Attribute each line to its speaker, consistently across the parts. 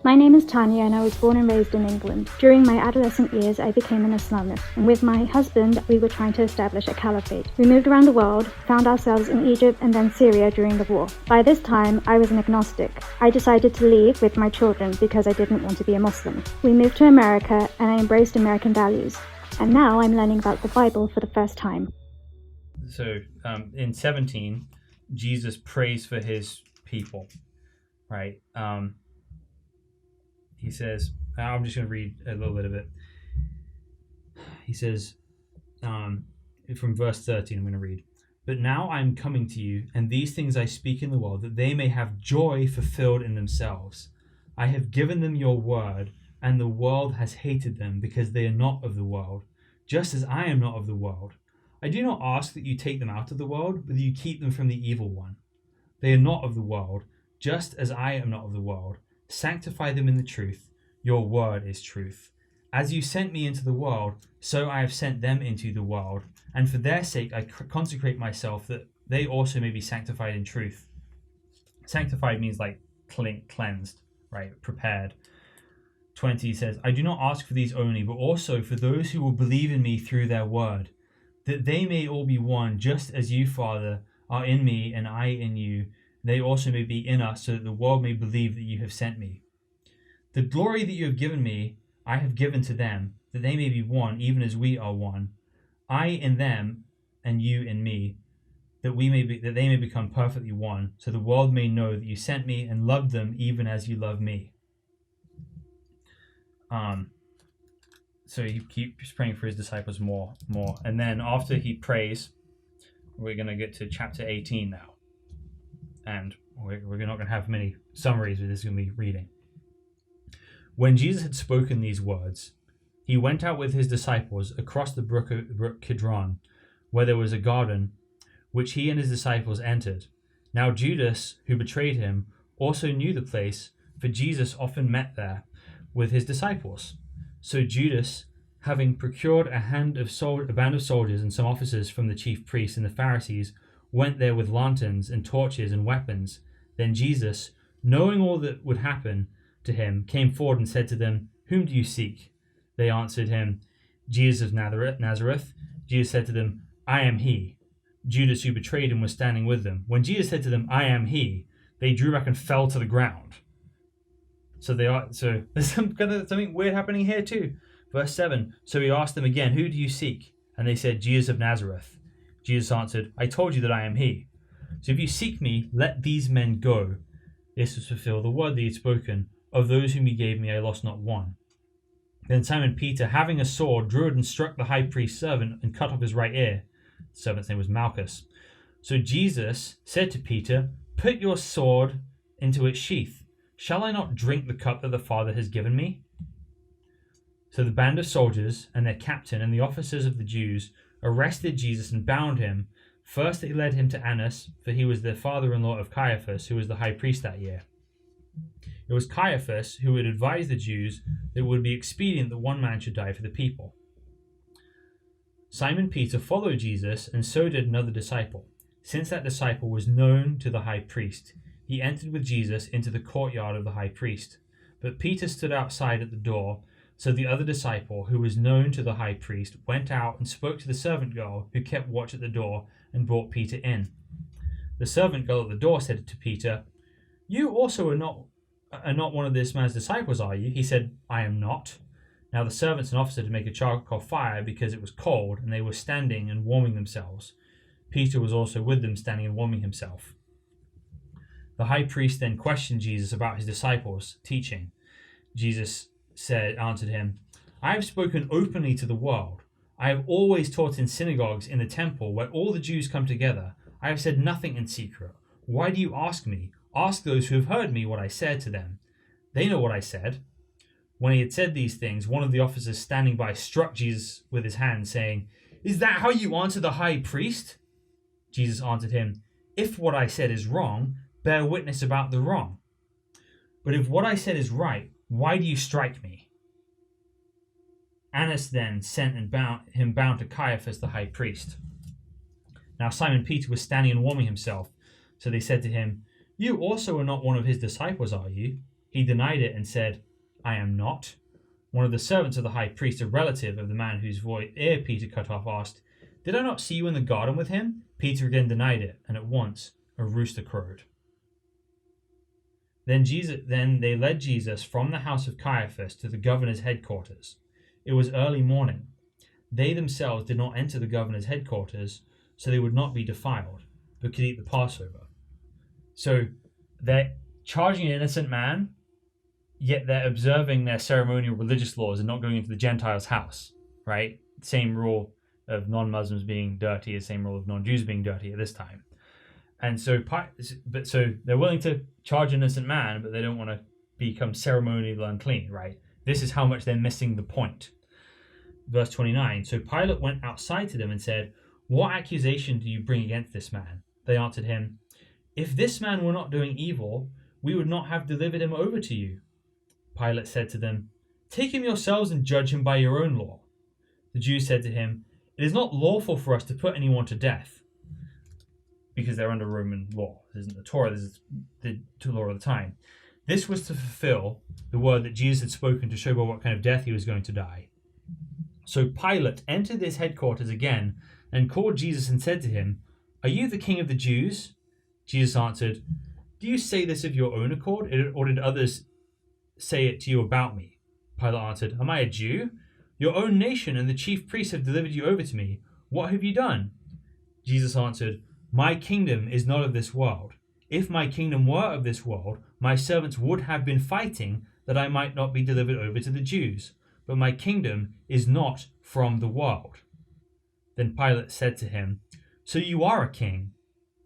Speaker 1: My name is Tanya and I was born and raised in England. During my adolescent years, I became an Islamist, and with my husband, we were trying to establish a caliphate. We moved around the world, found ourselves in Egypt and then Syria during the war. By this time, I was an agnostic. I decided to leave with my children because I didn't want to be a Muslim. We moved to America and I embraced American values. And now I'm learning about the Bible for the first time.
Speaker 2: So in 17, Jesus prays for his people, right? He says, I'm just going to read a little bit of it. He says, from verse 13, I'm going to read. But now I am coming to you, and these things I speak in the world, that they may have joy fulfilled in themselves. I have given them your word, and the world has hated them, because they are not of the world, just as I am not of the world. I do not ask that you take them out of the world, but that you keep them from the evil one. They are not of the world, just as I am not of the world. Sanctify them in the truth. Your word is truth. As you sent me into the world, so I have sent them into the world. And for their sake I consecrate myself, that they also may be sanctified in truth. Sanctified means like cleansed, right? Prepared. 20 says, I do not ask for these only, but also for those who will believe in me through their word, that they may all be one, just as you, Father, are in me and I in you. They also may be in us, so that the world may believe that you have sent me. The glory that you have given me, I have given to them, that they may be one, even as we are one. I in them, and you in me, that they may become perfectly one, so the world may know that you sent me and loved them, even as you love me. So he keeps praying for his disciples more, and then after he prays, we're going to get to chapter 18 now. And we're not going to have many summaries, but this is going to be reading. When Jesus had spoken these words, he went out with his disciples across the brook Kidron, where there was a garden, which he and his disciples entered. Now Judas, who betrayed him, also knew the place, for Jesus often met there with his disciples. So Judas, having procured a band of soldiers and some officers from the chief priests and the Pharisees, went there with lanterns and torches and weapons. Then Jesus, knowing all that would happen to him, came forward and said to them, Whom do you seek? They answered him, Jesus of Nazareth. Jesus said to them, I am he. Judas, who betrayed him, was standing with them. When Jesus said to them, I am he, they drew back and fell to the ground. So there's something weird happening here too. Verse 7, so he asked them again, Who do you seek? And they said, Jesus of Nazareth. Jesus answered, I told you that I am he. So if you seek me, let these men go. This was to fulfill the word that he had spoken. Of those whom he gave me, I lost not one. Then Simon Peter, having a sword, drew it and struck the high priest's servant and cut off his right ear. The servant's name was Malchus. So Jesus said to Peter, Put your sword into its sheath. Shall I not drink the cup that the Father has given me? So the band of soldiers and their captain and the officers of the Jews arrested Jesus and bound him. First they led him to Annas, for he was the father-in-law of Caiaphas, who was the high priest that year. It was Caiaphas who had advised the Jews that it would be expedient that one man should die for the people. Simon Peter followed Jesus, and so did another disciple. Since that disciple was known to the high priest, he entered with Jesus into the courtyard of the high priest. But Peter stood outside at the door. So the other disciple, who was known to the high priest, went out and spoke to the servant girl who kept watch at the door and brought Peter in. The servant girl at the door said to Peter, You also are not one of this man's disciples, are you? He said, I am not. Now the servants and officer to make a charcoal fire because it was cold, and they were standing and warming themselves. Peter was also with them, standing and warming himself. The high priest then questioned Jesus about his disciples' teaching. Jesus answered him, I have spoken openly to the world. I have always taught in synagogues in the temple where all the Jews come together. I have said nothing in secret. Why do you ask me? Ask those who have heard me what I said to them. They know what I said. When he had said these things, one of the officers standing by struck Jesus with his hand, saying, Is that how you answer the high priest? Jesus answered him, If what I said is wrong, bear witness about the wrong. But if what I said is right, why do you strike me? Annas then sent and bound to Caiaphas the high priest. Now Simon Peter was standing and warming himself. So they said to him, You also are not one of his disciples, are you? He denied it and said, "I am not." One of the servants of the high priest, a relative of the man whose ear Peter cut off, asked, "Did I not see you in the garden with him?" Peter again denied it, and at once a rooster crowed. Then they led Jesus from the house of Caiaphas to the governor's headquarters. It was early morning. They themselves did not enter the governor's headquarters, so they would not be defiled, but could eat the Passover. So they're charging an innocent man, yet they're observing their ceremonial religious laws and not going into the Gentiles' house, right? Same rule of non-Muslims being dirty as same rule of non-Jews being dirty at this time. And so they're willing to charge an innocent man, but they don't want to become ceremonially unclean, right? This is how much they're missing the point. Verse 29, so Pilate went outside to them and said, "What accusation do you bring against this man?" They answered him, "If this man were not doing evil, we would not have delivered him over to you." Pilate said to them, "Take him yourselves and judge him by your own law." The Jews said to him, "It is not lawful for us to put anyone to death," because they're under Roman law. This isn't the Torah, this is the law of the time. This was to fulfill the word that Jesus had spoken to show by what kind of death he was going to die. So Pilate entered his headquarters again and called Jesus and said to him, "Are you the king of the Jews?" Jesus answered, "Do you say this of your own accord, or did others say it to you about me?" Pilate answered, "Am I a Jew? Your own nation and the chief priests have delivered you over to me. What have you done?" Jesus answered, "My kingdom is not of this world. If my kingdom were of this world, my servants would have been fighting that I might not be delivered over to the Jews. But my kingdom is not from the world." Then Pilate said to him, "So you are a king?"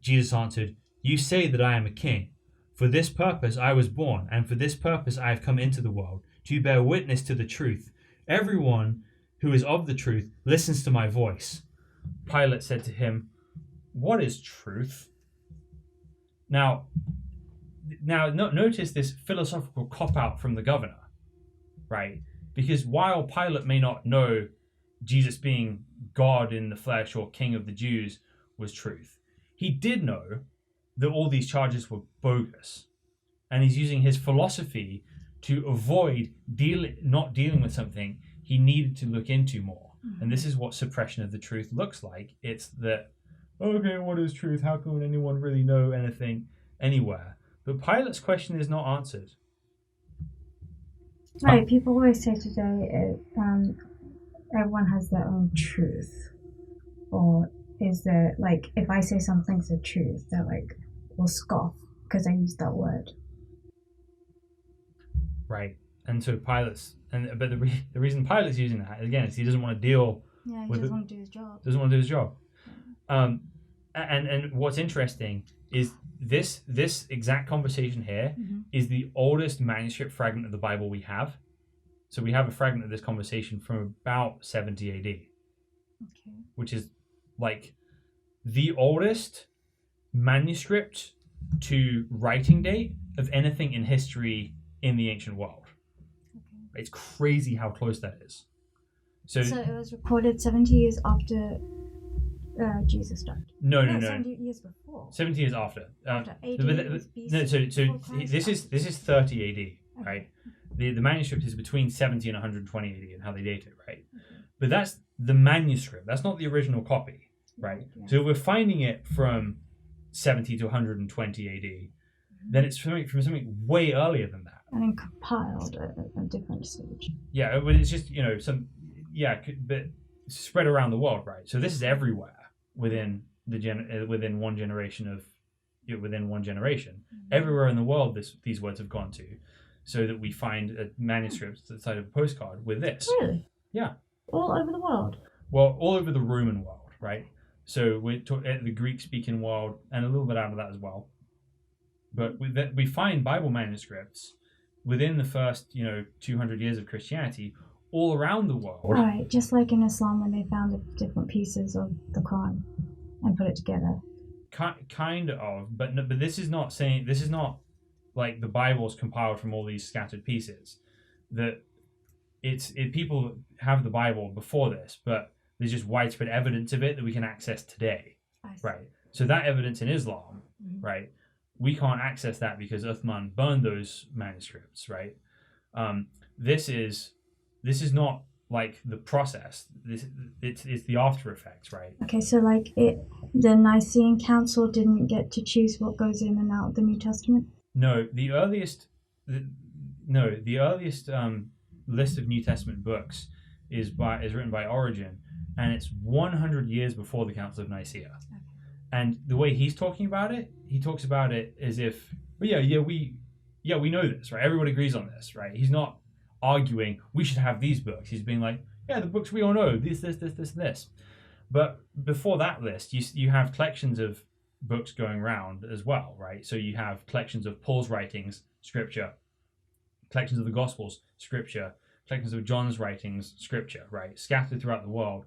Speaker 2: Jesus answered, "You say that I am a king. For this purpose I was born, and for this purpose I have come into the world, to bear witness to the truth. Everyone who is of the truth listens to my voice." Pilate said to him, "What is truth?" Now notice this philosophical cop-out from the governor, right? Because while Pilate may not know Jesus being God in the flesh or King of the Jews was truth, he did know that all these charges were bogus. And he's using his philosophy to avoid not dealing with something he needed to look into more. Mm-hmm. And this is what suppression of the truth looks like. It's that, okay, what is truth? How can anyone really know anything anywhere? But Pilate's question is not answered.
Speaker 3: Right, people always say today everyone has their own truth. Or is there, like, if I say something's the truth, they're like, will scoff because I used that word.
Speaker 2: Right. And so but the reason Pilate's using that, again, is he doesn't want to deal with
Speaker 3: doesn't want to do his job.
Speaker 2: Doesn't want to do his job. And what's interesting is this exact conversation here is the oldest manuscript fragment of the Bible we have. So we have a fragment of this conversation from about 70 AD, which is like the oldest manuscript to writing date of anything in history in the ancient world. It's crazy how close that is.
Speaker 3: So it was recorded 70 years after Jesus died.
Speaker 2: No.
Speaker 3: 70 years before.
Speaker 2: 70 years after.
Speaker 3: After 80 BC.
Speaker 2: No, so this is 30 AD, right? The manuscript is between 70 and 120 AD and how they date it, right? But that's the manuscript. That's not the original copy, right? Yeah. So if we're finding it from 70 to 120 AD, then it's from something way earlier than that.
Speaker 3: And then compiled at a different stage.
Speaker 2: Yeah, but it's just, but spread around the world, right? So this is everywhere within one generation. Everywhere in the world these words have gone to, so that we find a manuscript the size of a postcard with this.
Speaker 3: Really?
Speaker 2: Yeah.
Speaker 3: All over the world?
Speaker 2: Well, all over the Roman world, right? So we're the Greek-speaking world, and a little bit out of that as well. But we find Bible manuscripts within the first 200 years of Christianity all around the world.
Speaker 3: Right, just like in Islam when they found the different pieces of the Quran and put it together.
Speaker 2: Kind of, but this is not like the Bible's compiled from all these scattered pieces. That people have the Bible before this, but there's just widespread evidence of it that we can access today, right? So that evidence in Islam, right, we can't access that because Uthman burned those manuscripts, right? This is not like the process. It's the after effects, right?
Speaker 3: Okay, so like the Nicene Council didn't get to choose what goes in and out of the New Testament?
Speaker 2: No, the earliest list of New Testament books is written by Origen, and it's 100 years before the Council of Nicaea.
Speaker 3: Okay.
Speaker 2: And the way he's talking about it, he talks about it as if, we know this, right? Everyone agrees on this, right? He's not arguing we should have these books. He's being like, yeah, the books we all know, this. But before that list, you have collections of books going around as well, right? So you have collections of Paul's writings, scripture, collections of the Gospels, scripture, collections of John's writings, scripture, right? Scattered throughout the world.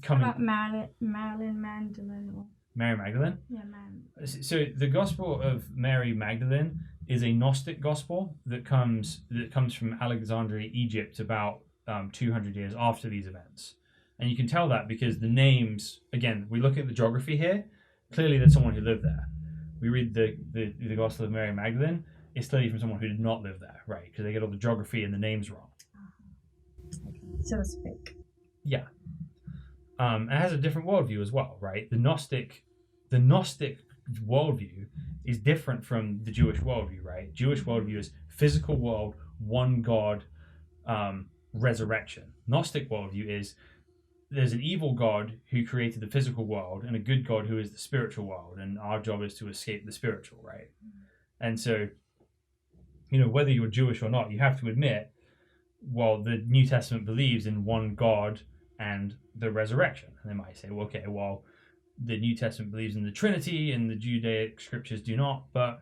Speaker 3: What about Marilyn Magdalene? Or...
Speaker 2: Mary Magdalene?
Speaker 3: Yeah, man.
Speaker 2: So the Gospel of Mary Magdalene is a Gnostic gospel that comes from Alexandria, Egypt, about 200 years after these events. And you can tell that because the names, again, we look at the geography here, clearly there's someone who lived there. We read the Gospel of Mary Magdalene, it's clearly from someone who did not live there, right? Because they get all the geography and the names wrong.
Speaker 3: So it's fake.
Speaker 2: Yeah. It has a different worldview as well, right? The Gnostic worldview is different from the Jewish worldview, right? Jewish worldview is physical world, one God, resurrection. Gnostic worldview is there's an evil God who created the physical world and a good God who is the spiritual world, and our job is to escape the spiritual, right? And so, whether you're Jewish or not, you have to admit, well, the New Testament believes in one God and the resurrection. And they might say, well, okay, well, the New Testament believes in the Trinity and the Judaic scriptures do not. But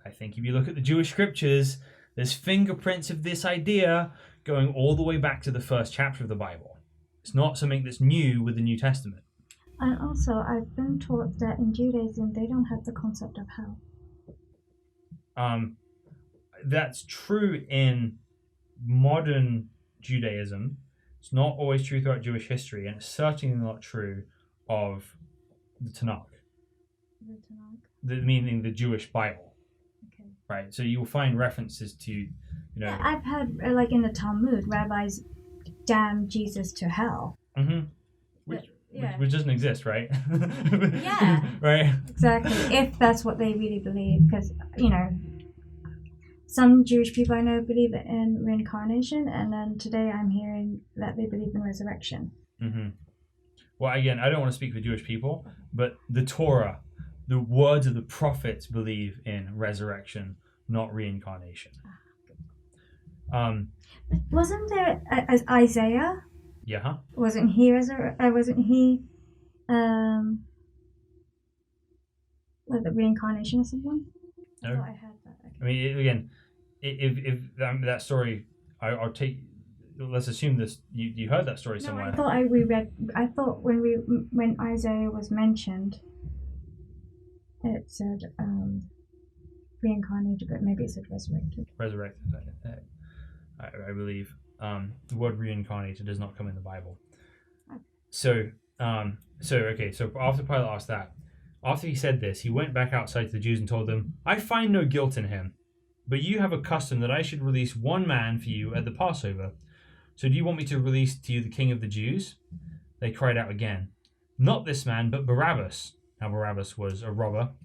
Speaker 2: I think if you look at the Jewish scriptures, there's fingerprints of this idea going all the way back to the first chapter of the Bible. It's not something that's new with the New Testament.
Speaker 3: And also, I've been taught that in Judaism, they don't have the concept of hell.
Speaker 2: That's true in modern Judaism. It's not always true throughout Jewish history, and it's certainly not true of the Tanakh.
Speaker 3: The Tanakh?
Speaker 2: Meaning the Jewish Bible.
Speaker 3: Okay.
Speaker 2: Right, so you will find references to,
Speaker 3: Yeah, I've heard, like in the Talmud, rabbis damn Jesus to hell.
Speaker 2: Mm-hmm. Which doesn't exist, right?
Speaker 3: Yeah.
Speaker 2: Right.
Speaker 3: Exactly. If that's what they really believe, because some Jewish people I know believe in reincarnation, and then today I'm hearing that they believe in resurrection.
Speaker 2: Mm-hmm. Well, again, I don't want to speak for Jewish people, but the Torah, the words of the prophets believe in resurrection, not reincarnation.
Speaker 3: Wasn't there Isaiah?
Speaker 2: Yeah. Huh?
Speaker 3: Wasn't he like the reincarnation or something?
Speaker 2: No.
Speaker 3: I thought I heard that. Okay.
Speaker 2: I mean, again, if that story, I'll take. Let's assume this. You heard that story somewhere.
Speaker 3: I thought I thought when Isaiah was mentioned, it said reincarnated, but maybe it said resurrected.
Speaker 2: Resurrected, I believe. The word reincarnated does not come in the Bible. So after Pilate asked that, after he said this, he went back outside to the Jews and told them, "I find no guilt in him, but you have a custom that I should release one man for you at the Passover. So do you want me to release to you the king of the Jews?" They cried out again, "Not this man, but Barabbas." Now Barabbas was a robber